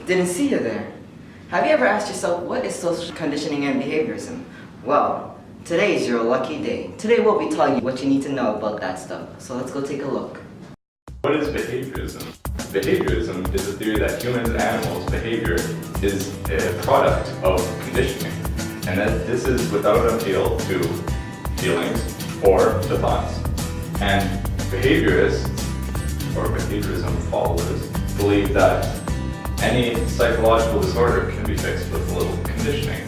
didn't see you there. Have you ever asked yourself, what is social conditioning and behaviorism? Well, today is your lucky day. Today we'll be telling you what you need to know about that stuff. So let's go take a look. What is behaviorism? Behaviorism is the theory that humans and animals' behavior is a product of conditioning, and that this is without appeal to feelings or to thoughts. And behaviorists, or behaviorism followers, believe that any psychological disorder can be fixed with a little conditioning.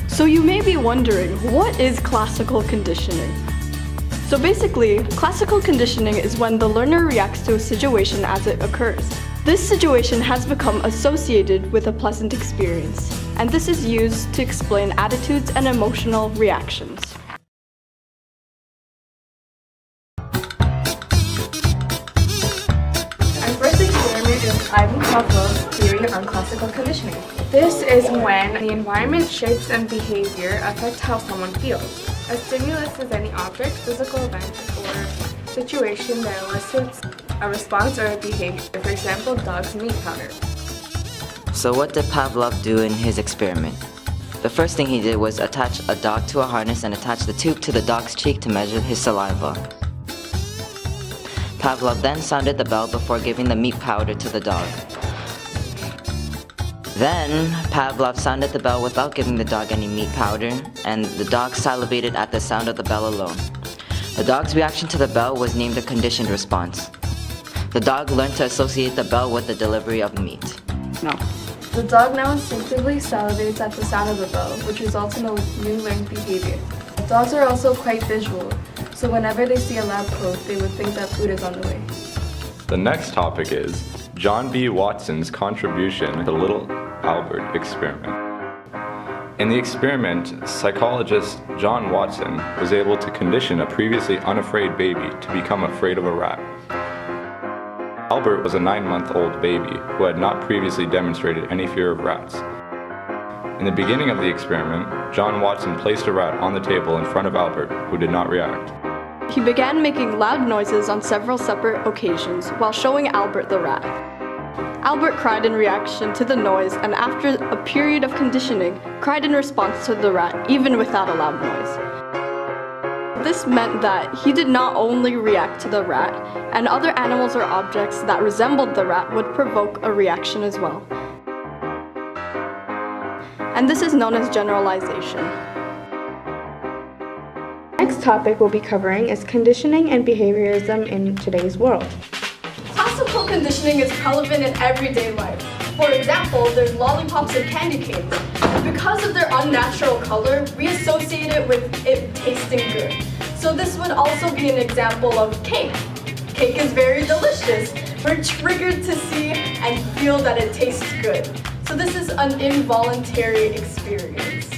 So you may be wondering, what is classical conditioning? So basically, classical conditioning is when the learner reacts to a situation as it occurs. This situation has become associated with a pleasant experience, and this is used to explain attitudes and emotional reactions. Our first experiment is Ivan Pavlov's theory on classical conditioning. This is when the environment, shapes, and behavior affect how someone feels. A stimulus is any object, physical event, or situation that elicits a response or a behavior. For example, dogs' meat powder. So what did Pavlov do in his experiment? The first thing he did was attach a dog to a harness and attach the tube to the dog's cheek to measure his saliva. Pavlov then sounded the bell before giving the meat powder to the dog. Then, Pavlov sounded the bell without giving the dog any meat powder, and the dog salivated at the sound of the bell alone. The dog's reaction to the bell was named a conditioned response. The dog learned to associate the bell with the delivery of meat. No. The dog now instinctively salivates at the sound of the bell, which results in a new learned behavior. Dogs are also quite visual, so whenever they see a lamppost, they would think that food is on the way. The next topic is John B. Watson's contribution to the Little Albert experiment. In the experiment, psychologist John Watson was able to condition a previously unafraid baby to become afraid of a rat. Albert was a 9-month-old baby who had not previously demonstrated any fear of rats. In the beginning of the experiment, John Watson placed a rat on the table in front of Albert, who did not react. He began making loud noises on several separate occasions while showing Albert the rat. Albert cried in reaction to the noise, and after a period of conditioning, cried in response to the rat, even without a loud noise. This meant that he did not only react to the rat, and other animals or objects that resembled the rat would provoke a reaction as well. And this is known as generalization. Next topic we'll be covering is conditioning and behaviorism in today's world. Classical conditioning is relevant in everyday life. For example, there's lollipops and candy canes. And because of their unnatural color, we associate it with it tasting good. So this would also be an example of cake. Cake is very delicious. We're triggered to see and feel that it tastes good. So this is an involuntary experience.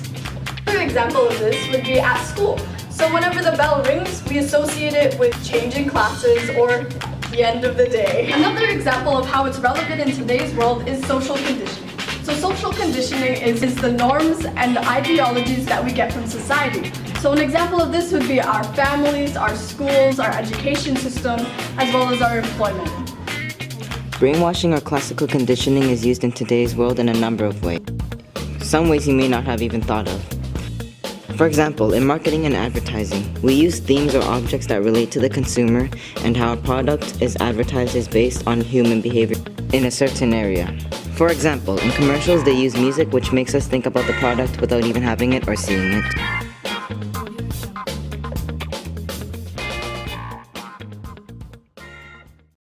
Another example of this would be at school. So whenever the bell rings, we associate it with changing classes or the end of the day. Another example of how it's relevant in today's world is social conditioning. So social conditioning is the norms and ideologies that we get from society. So an example of this would be our families, our schools, our education system, as well as our employment. Brainwashing or classical conditioning is used in today's world in a number of ways. Some ways you may not have even thought of. For example, in marketing and advertising, we use themes or objects that relate to the consumer, and how a product is advertised is based on human behavior in a certain area. For example, in commercials they use music which makes us think about the product without even having it or seeing it.